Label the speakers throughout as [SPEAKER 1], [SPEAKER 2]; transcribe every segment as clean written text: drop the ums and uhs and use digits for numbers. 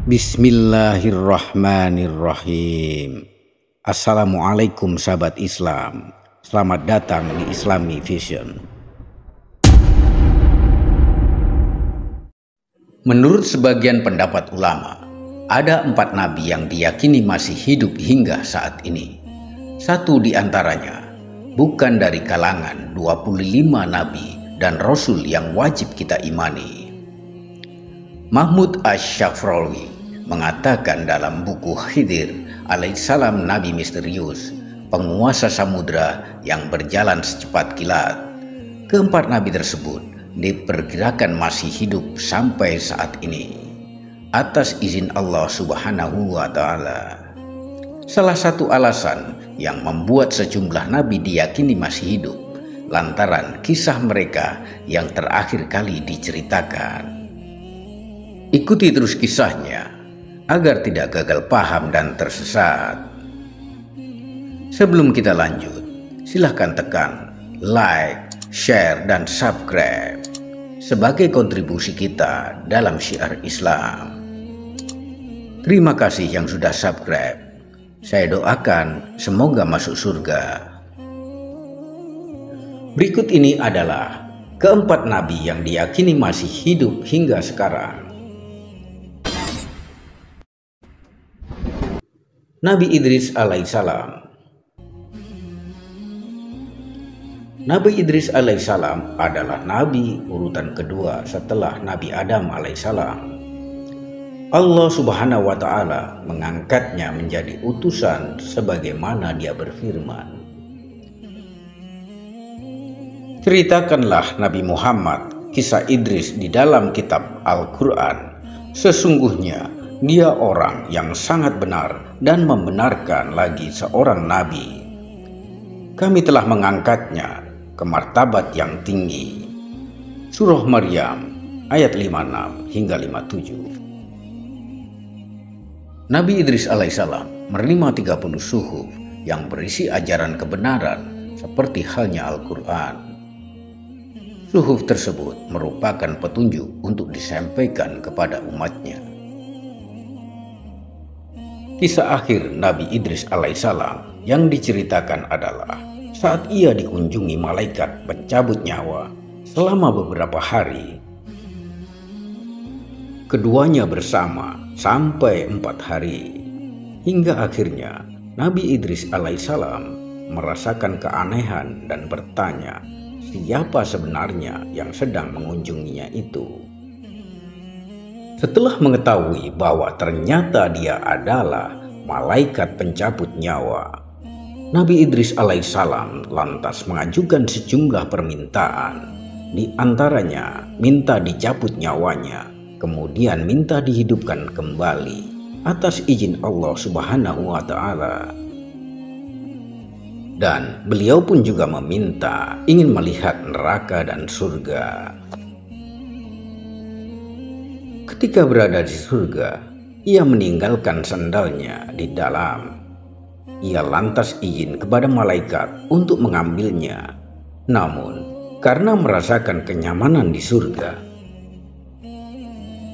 [SPEAKER 1] Bismillahirrahmanirrahim. Assalamualaikum sahabat Islam. Selamat datang di Islami Vision. Menurut sebagian pendapat ulama, ada 4 nabi yang diyakini masih hidup hingga saat ini. Satu di antaranya bukan dari kalangan 25 nabi dan rasul yang wajib kita imani. Mahmud Asy-Syafrawi mengatakan dalam buku Khidir alaihissalam, nabi misterius, penguasa samudra yang berjalan secepat kilat. Keempat nabi tersebut diperkirakan masih hidup sampai saat ini atas izin Allah Subhanahu wa Ta'ala. Salah satu alasan yang membuat sejumlah nabi diyakini masih hidup lantaran kisah mereka yang terakhir kali diceritakan. Ikuti terus kisahnya agar tidak gagal paham dan tersesat. Sebelum kita lanjut, silahkan tekan like, share, dan subscribe sebagai kontribusi kita dalam syiar Islam. Terima kasih yang sudah subscribe. Saya doakan semoga masuk surga. Berikut ini adalah keempat nabi yang diyakini masih hidup hingga sekarang. Nabi Idris alaihissalam. Nabi Idris alaihissalam adalah nabi urutan kedua setelah Nabi Adam alaihissalam. Allah Subhanahu wa Ta'ala mengangkatnya menjadi utusan sebagaimana Dia berfirman, "Ceritakanlah Nabi Muhammad kisah Idris di dalam kitab Al-Quran. Sesungguhnya dia orang yang sangat benar dan membenarkan lagi seorang nabi. Kami telah mengangkatnya ke martabat yang tinggi." Surah Maryam ayat 56 hingga 57. Nabi Idris alaihissalam menerima 30 suhuf yang berisi ajaran kebenaran seperti halnya Al-Quran. Suhuf tersebut merupakan petunjuk untuk disampaikan kepada umatnya. Kisah akhir Nabi Idris alaihissalam yang diceritakan adalah saat ia dikunjungi malaikat pencabut nyawa selama beberapa hari. Keduanya bersama sampai 4 hari, hingga akhirnya Nabi Idris alaihissalam merasakan keanehan dan bertanya siapa sebenarnya yang sedang mengunjunginya itu. Setelah mengetahui bahwa ternyata dia adalah malaikat pencabut nyawa, Nabi Idris alaihissalam lantas mengajukan sejumlah permintaan. Di antaranya minta dicabut nyawanya, kemudian minta dihidupkan kembali atas izin Allah Subhanahu wa Ta'ala. Dan beliau pun juga meminta ingin melihat neraka dan surga. Ketika berada di surga, ia meninggalkan sandalnya di dalam. Ia lantas izin kepada malaikat untuk mengambilnya. Namun, karena merasakan kenyamanan di surga,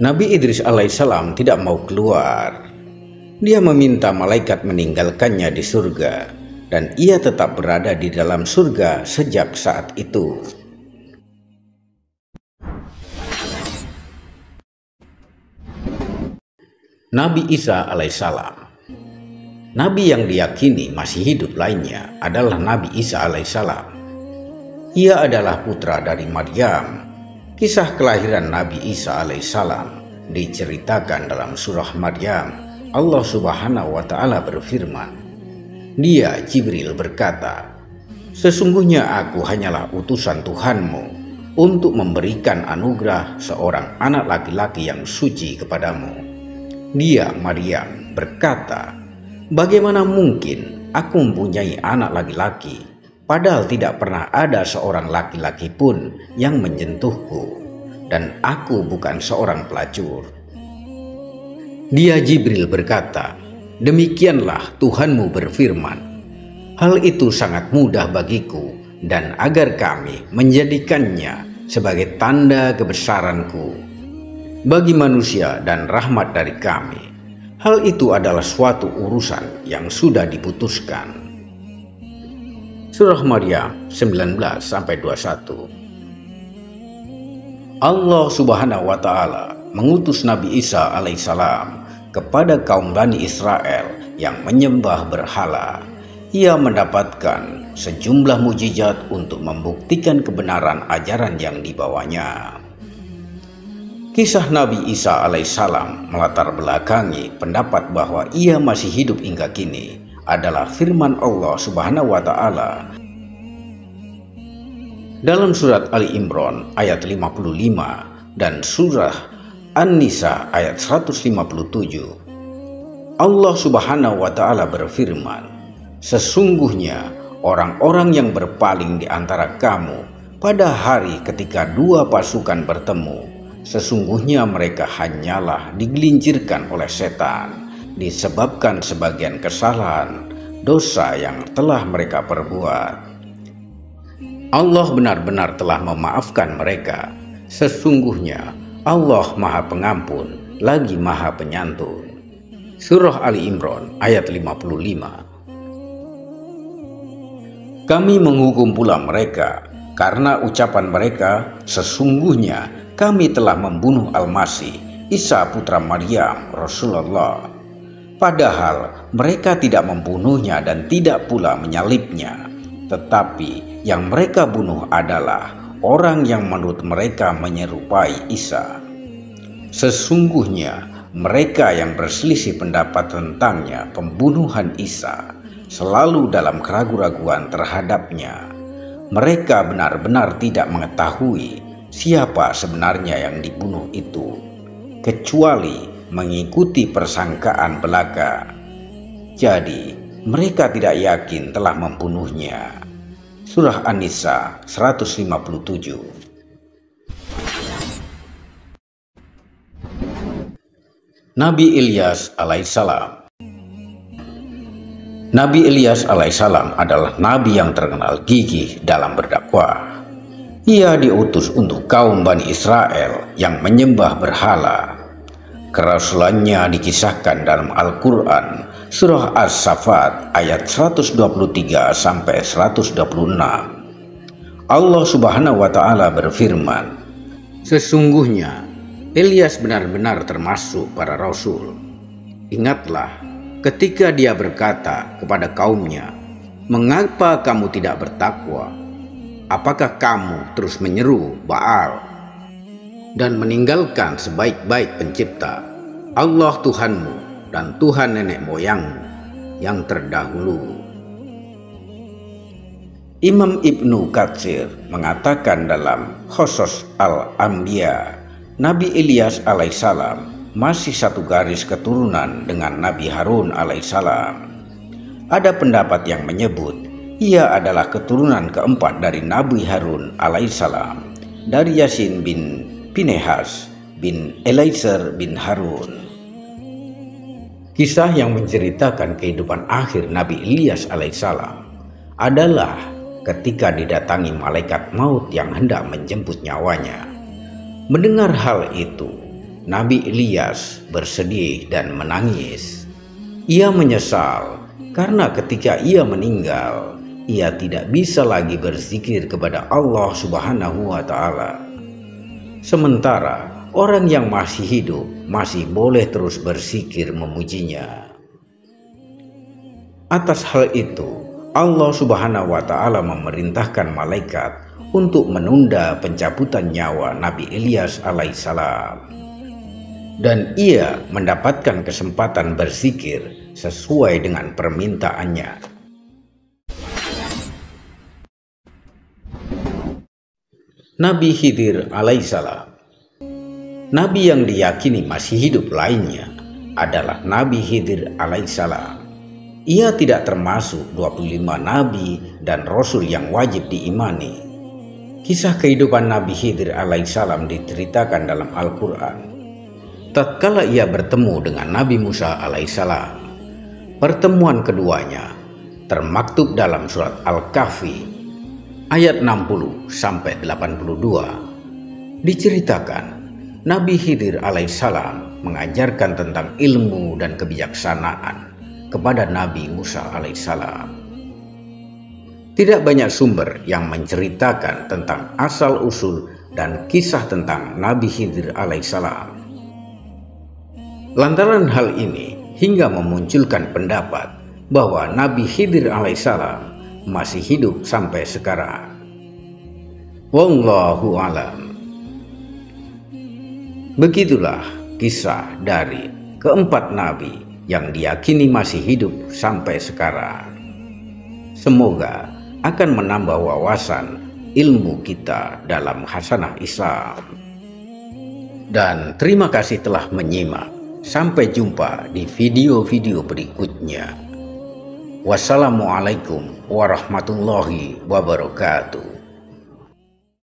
[SPEAKER 1] Nabi Idris alaihissalam tidak mau keluar. Dia meminta malaikat meninggalkannya di surga, dan ia tetap berada di dalam surga sejak saat itu. Nabi Isa alaihissalam. Nabi yang diyakini masih hidup lainnya adalah Nabi Isa alaihissalam. Ia adalah putra dari Maryam. Kisah kelahiran Nabi Isa alaihissalam diceritakan dalam surah Maryam. Allah Subhanahu wa Ta'ala berfirman, "Dia Jibril berkata, sesungguhnya aku hanyalah utusan Tuhanmu untuk memberikan anugerah seorang anak laki-laki yang suci kepadamu." Dia Maryam berkata, "Bagaimana mungkin aku mempunyai anak laki-laki, padahal tidak pernah ada seorang laki-laki pun yang menyentuhku, dan aku bukan seorang pelacur." Dia Jibril berkata, "Demikianlah Tuhanmu berfirman, hal itu sangat mudah bagiku, dan agar kami menjadikannya sebagai tanda kebesaranku." bagi manusia dan rahmat dari kami. Hal itu adalah suatu urusan yang sudah diputuskan. Surah Maryam 19-21. Allah Subhanahu wa Ta'ala mengutus Nabi Isa alaihissalam kepada kaum Bani Israel yang menyembah berhala. Ia mendapatkan sejumlah mukjizat untuk membuktikan kebenaran ajaran yang dibawanya. Kisah Nabi Isa alaihissalam melatar belakangi pendapat bahwa ia masih hidup hingga kini adalah firman Allah Subhanahu wa Ta'ala dalam surat Ali Imran ayat 55 dan surah An-Nisa ayat 157. Allah Subhanahu wa Ta'ala berfirman, "Sesungguhnya orang-orang yang berpaling di antara kamu pada hari ketika dua pasukan bertemu, sesungguhnya mereka hanyalah digelincirkan oleh setan disebabkan sebagian kesalahan dosa yang telah mereka perbuat. Allah benar-benar telah memaafkan mereka. Sesungguhnya Allah Maha Pengampun lagi Maha Penyantun." Surah Ali Imran ayat 55. Kami menghukum pula mereka karena ucapan mereka, "Sesungguhnya kami telah membunuh Al-Masih, Isa putra Maryam, Rasulullah." Padahal mereka tidak membunuhnya dan tidak pula menyalibnya. Tetapi yang mereka bunuh adalah orang yang menurut mereka menyerupai Isa. Sesungguhnya mereka yang berselisih pendapat tentangnya pembunuhan Isa selalu dalam keraguan-raguan terhadapnya. Mereka benar-benar tidak mengetahui siapa sebenarnya yang dibunuh itu, kecuali mengikuti persangkaan belaka. Jadi mereka tidak yakin telah membunuhnya. Surah An-Nisa 157. Nabi Ilyas alaihissalam. Nabi Ilyas alaihissalam adalah nabi yang terkenal gigih dalam berdakwah. Ia diutus untuk kaum Bani Israel yang menyembah berhala. Kerasulannya dikisahkan dalam Al-Quran, surah As-Saffat ayat 123-126. Allah Subhanahu wa Ta'ala berfirman, "Sesungguhnya Ilyas benar-benar termasuk para rasul. Ingatlah ketika dia berkata kepada kaumnya, 'Mengapa kamu tidak bertakwa? Apakah kamu terus menyeru Baal dan meninggalkan sebaik-baik pencipta, Allah Tuhanmu dan Tuhan nenek moyangmu yang terdahulu?'" Imam Ibnu Katsir mengatakan dalam Qasas Al-Anbiya, Nabi Ilyas alaihissalam masih satu garis keturunan dengan Nabi Harun alaihissalam. Ada pendapat yang menyebut ia adalah keturunan keempat dari Nabi Harun alaihissalam, dari Yasin bin Pinehas bin Eliezer bin Harun. Kisah yang menceritakan kehidupan akhir Nabi Ilyas alaihissalam adalah ketika didatangi malaikat maut yang hendak menjemput nyawanya. Mendengar hal itu, Nabi Ilyas bersedih dan menangis. Ia menyesal karena ketika ia meninggal, ia tidak bisa lagi berzikir kepada Allah Subhanahu wa Ta'ala. Sementara orang yang masih hidup masih boleh terus berzikir memujinya. Atas hal itu, Allah Subhanahu wa Ta'ala memerintahkan malaikat untuk menunda pencabutan nyawa Nabi Ilyas alaihissalam, dan ia mendapatkan kesempatan berzikir sesuai dengan permintaannya. Nabi Khidir alaihissalam. Nabi yang diyakini masih hidup lainnya adalah Nabi Khidir alaihissalam. Ia tidak termasuk 25 nabi dan rasul yang wajib diimani. Kisah kehidupan Nabi Khidir alaihissalam diceritakan dalam Al-Quran. Tatkala ia bertemu dengan Nabi Musa alaihissalam, pertemuan keduanya termaktub dalam surat Al-Kahfi ayat 60-82. Diceritakan Nabi Khidir alaihissalam mengajarkan tentang ilmu dan kebijaksanaan kepada Nabi Musa alaihissalam. Tidak banyak sumber yang menceritakan tentang asal-usul dan kisah tentang Nabi Khidir alaihissalam. Lantaran hal ini hingga memunculkan pendapat bahwa Nabi Khidir alaihissalam masih hidup sampai sekarang. Wallahu alam. Begitulah kisah dari keempat nabi yang diyakini masih hidup sampai sekarang. Semoga akan menambah wawasan ilmu kita dalam hasanah Islam. Dan terima kasih telah menyimak. Sampai jumpa di video-video berikutnya. Wassalamualaikum warahmatullahi wabarakatuh.